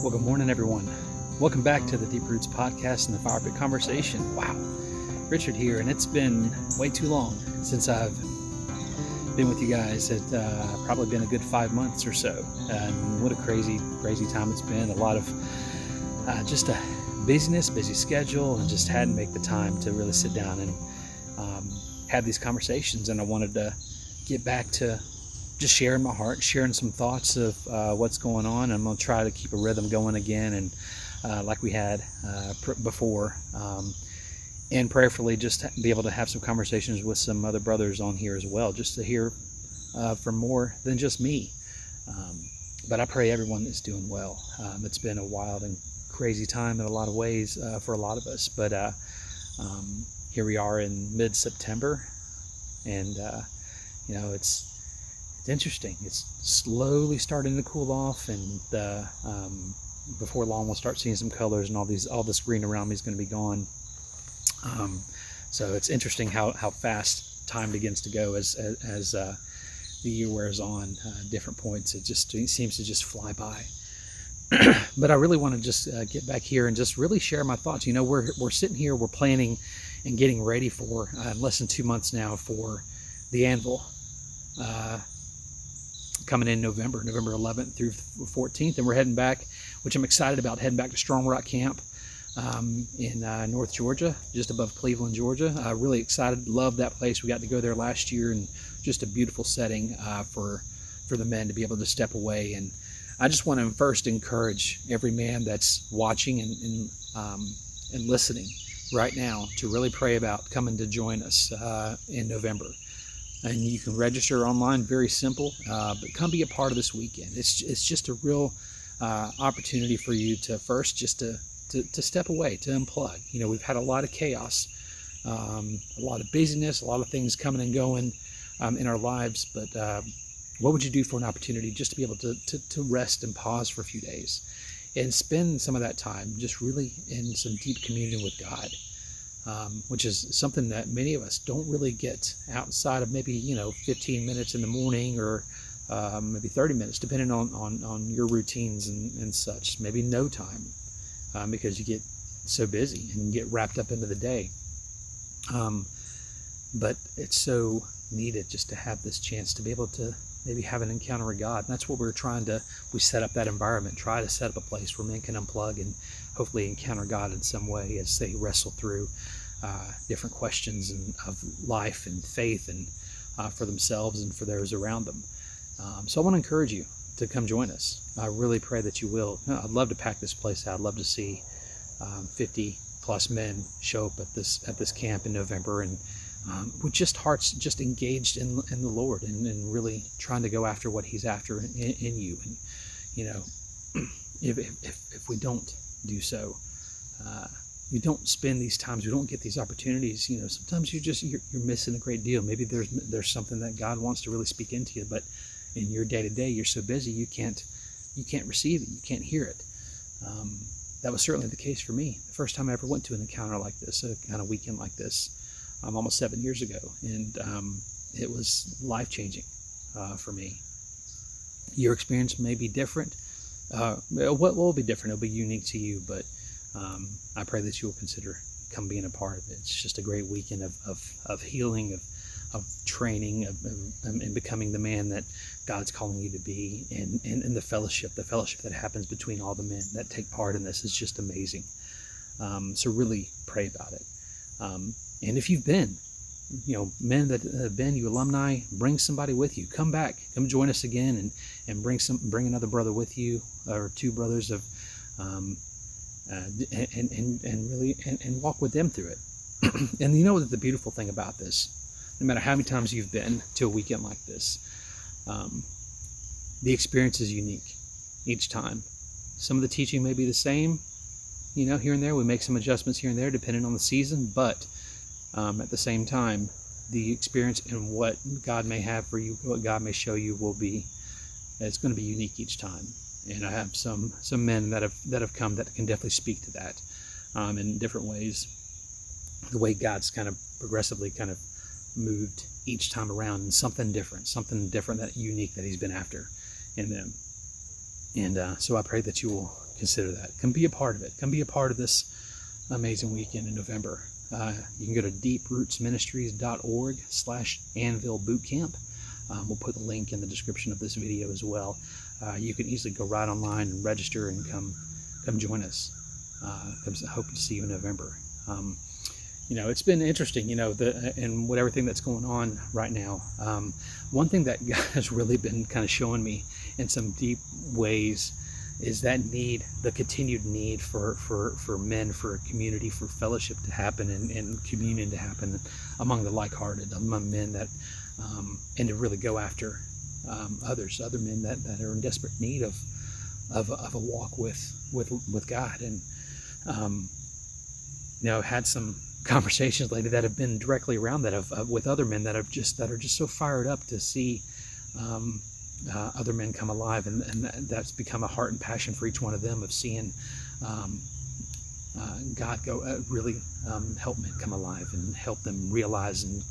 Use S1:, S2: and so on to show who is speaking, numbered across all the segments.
S1: Well, good morning, everyone. Welcome back to the Deep Roots Podcast and the Firepit Conversation. Wow, Richard here, and it's been way too long since I've been with you guys. It's probably been a good 5 months or so, and what a crazy time it's been. A lot of just a busy schedule, and just hadn't made the time to really sit down and have these conversations. And I wanted to get back to just sharing my heart, sharing some thoughts of what's going on. I'm going to try to keep a rhythm going again, and like we had before, and prayerfully just be able to have some conversations with some other brothers on here as well, just to hear from more than just me. But I pray everyone is doing well. It's been a wild and crazy time in a lot of ways for a lot of us, but here we are in mid-September, and it's interesting. It's slowly starting to cool off, and before long we'll start seeing some colors, and all this green around me is going to be gone. So it's interesting how fast time begins to go as the year wears on. Different points, it seems to just fly by. But I really want to just get back here and just really share my thoughts. We're sitting here, we're planning and getting ready for less than 2 months now for the Anvil. Coming in November 11th through 14th, and we're heading back, which I'm excited about, heading back to Strong Rock Camp in North Georgia, just above Cleveland, Georgia. Really excited, love that place. We got to go there last year, and just a beautiful setting for the men to be able to step away. And I just want to first encourage every man that's watching and listening right now to really pray about coming to join us in November. And you can register online, very simple, but come be a part of this weekend. It's just a real opportunity for you to first just to step away, to unplug. We've had a lot of chaos, a lot of busyness, a lot of things coming and going in our lives, but what would you do for an opportunity just to be able to rest and pause for a few days and spend some of that time just really in some deep communion with God? Which is something that many of us don't really get outside of maybe 15 minutes in the morning, or maybe 30 minutes, depending on your routines and such. Maybe no time, because you get so busy and get wrapped up into the day. But it's so needed just to have this chance to be able to maybe have an encounter with God. And that's what we set up that environment, try to set up a place where men can unplug and hopefully encounter God in some way as they wrestle through different questions of life and faith, and for themselves and for those around them. So I want to encourage you to come join us. I really pray that you will. I'd love to pack this place out. I'd love to see 50 plus men show up at this camp in November, and with just hearts just engaged in the Lord, and really trying to go after what He's after in you. And if we don't do so, you don't spend these times, you don't get these opportunities. Sometimes you're missing a great deal. Maybe there's something that God wants to really speak into you, but in your day-to-day, you're so busy you can't receive it, you can't hear it. That was certainly the case for me. The first time I ever went to an encounter like this, a kind of weekend like this, almost 7 years ago, and it was life-changing for me. Your experience may be different. What will be different? It'll be unique to you, but I pray that you will consider come being a part of it. It's just a great weekend of healing, of training, and becoming the man that God's calling you to be, and the fellowship that happens between all the men that take part in this is just amazing. So really pray about it. And if you've been, men that have been, you alumni, bring somebody with you. Come back, come join us again, and bring another brother with you, or two brothers of, and walk with them through it. And that the beautiful thing about this, no matter how many times you've been to a weekend like this, the experience is unique each time. Some of the teaching may be the same, here and there. We make some adjustments here and there depending on the season, but at the same time, the experience and what God may have for you, what God may show you, it's going to be unique each time. And I have some men that have come that can definitely speak to that in different ways. The way God's kind of progressively kind of moved each time around, and something different, that unique that He's been after in them. And so I pray that you will consider that. Come be a part of it. Come be a part of this amazing weekend in November. You can go to deeprootsministries.org/Anvil Bootcamp. We'll put the link in the description of this video as well. You can easily go right online and register and come join us. I hope to see you in November. It's been interesting, and with everything that's going on right now. One thing that God has really been kind of showing me in some deep ways is that need, the continued need for men, for community, for fellowship to happen and communion to happen among the like-hearted, among men that, and to really go after other men that are in desperate need of a walk with God. And had some conversations lately that have been directly around that with other men that are just so fired up to see other men come alive, and that's become a heart and passion for each one of them, of seeing God go really help men come alive and help them realize and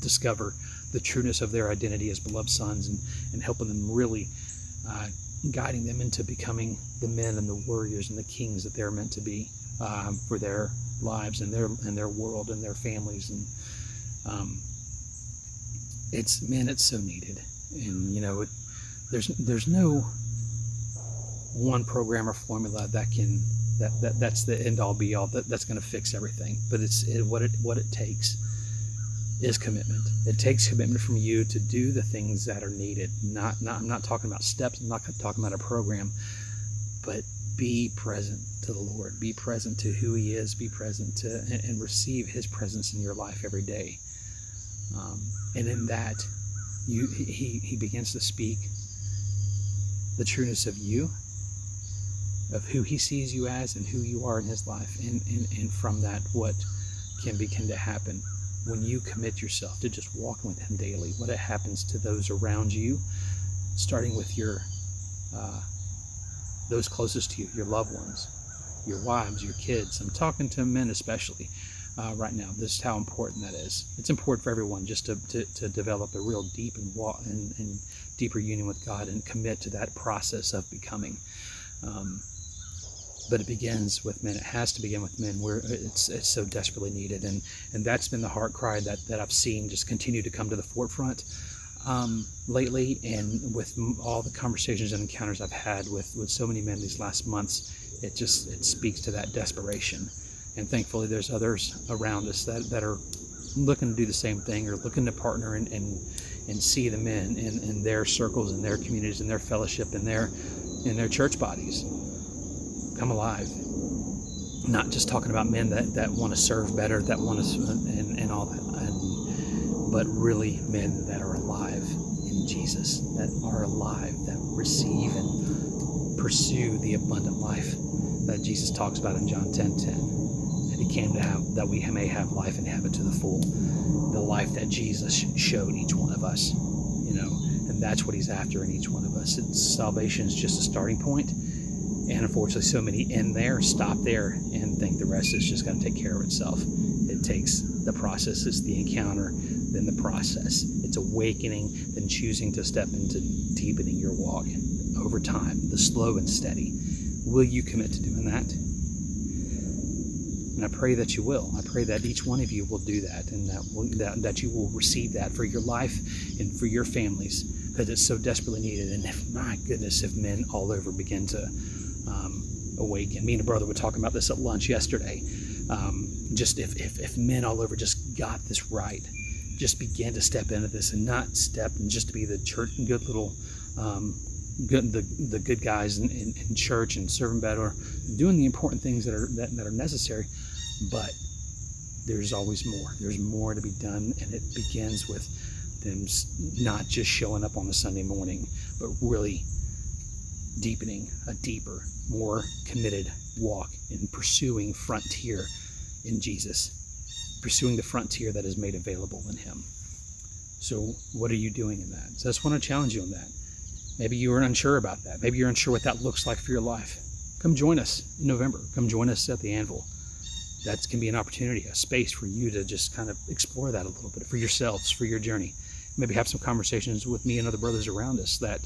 S1: discover the trueness of their identity as beloved sons, and helping them really guiding them into becoming the men and the warriors and the kings that they're meant to be for their lives and their world and their families. And it's so needed. And there's no one program or formula that's the end all be all that's going to fix everything. But what it takes is commitment. It takes commitment from you to do the things that are needed. I'm not talking about steps. I'm not talking about a program, but be present to the Lord. Be present to who He is. Be present to and receive His presence in your life every day. And in that, He begins to speak the trueness of you, of who He sees you as and who you are in His life. And from that, what can begin to happen when you commit yourself to just walking with Him daily, what it happens to those around you, starting with those closest to you, your loved ones, your wives, your kids. I'm talking to men especially right now. This is how important that is. It's important for everyone just to develop a real deep and deeper union with God and commit to that process of becoming. But it begins with men. It has to begin with men, where it's so desperately needed. And that's been the heart cry that I've seen just continue to come to the forefront lately. And with all the conversations and encounters I've had with so many men these last months, it speaks to that desperation. And thankfully there's others around us that are looking to do the same thing, or looking to partner and see the men in their circles, in their communities, in their fellowship, in their church bodies come alive. Not just talking about men that want to serve better, that want to and all that, but really men that are alive in Jesus, that are alive, that receive and pursue the abundant life that Jesus talks about in John 10:10. And He came to have, that we may have life and have it to the full. The life that Jesus showed each one of us, and that's what He's after in each one of us. Salvation is just a starting point. And unfortunately, so many end there, stop there, and think the rest is just going to take care of itself. It takes the process. It's the encounter, then the process. It's awakening, then choosing to step into deepening your walk over time, the slow and steady. Will you commit to doing that? And I pray that you will. I pray that each one of you will do that, and that you will receive that for your life and for your families, because it's so desperately needed. And my goodness, if men all over begin to awaken. Me and a brother were talking about this at lunch yesterday. Just if men all over just got this right, just began to step into this, and not step and just to be the church and good little the good guys in church and serving better, doing the important things that are necessary. But there's always more. There's more to be done, and it begins with them not just showing up on a Sunday morning, but really deepening a deeper, more committed walk in pursuing frontier in Jesus, pursuing the frontier that is made available in Him. So what are you doing in that? So I just want to challenge you on that. Maybe you are unsure about that. Maybe you're unsure what that looks like for your life. Come join us in November. Come join us at the Anvil. That can be an opportunity, a space for you to just kind of explore that a little bit for yourselves, for your journey. Maybe have some conversations with me and other brothers around us that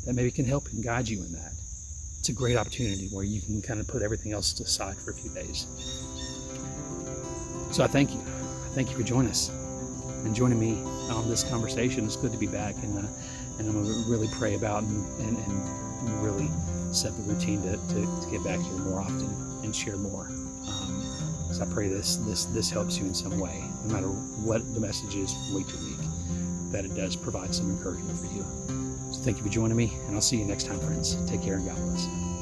S1: maybe can help and guide you in that. it's a great opportunity where you can kind of put everything else aside for a few days. So I thank you. Thank you for joining us and joining me on this conversation. It's good to be back, and I'm going to really pray about and really set the routine to get back here more often and share more. So I pray this helps you in some way, no matter what the message is from week to week, that it does provide some encouragement for you. So thank you for joining me, and I'll see you next time, friends. Take care and God bless.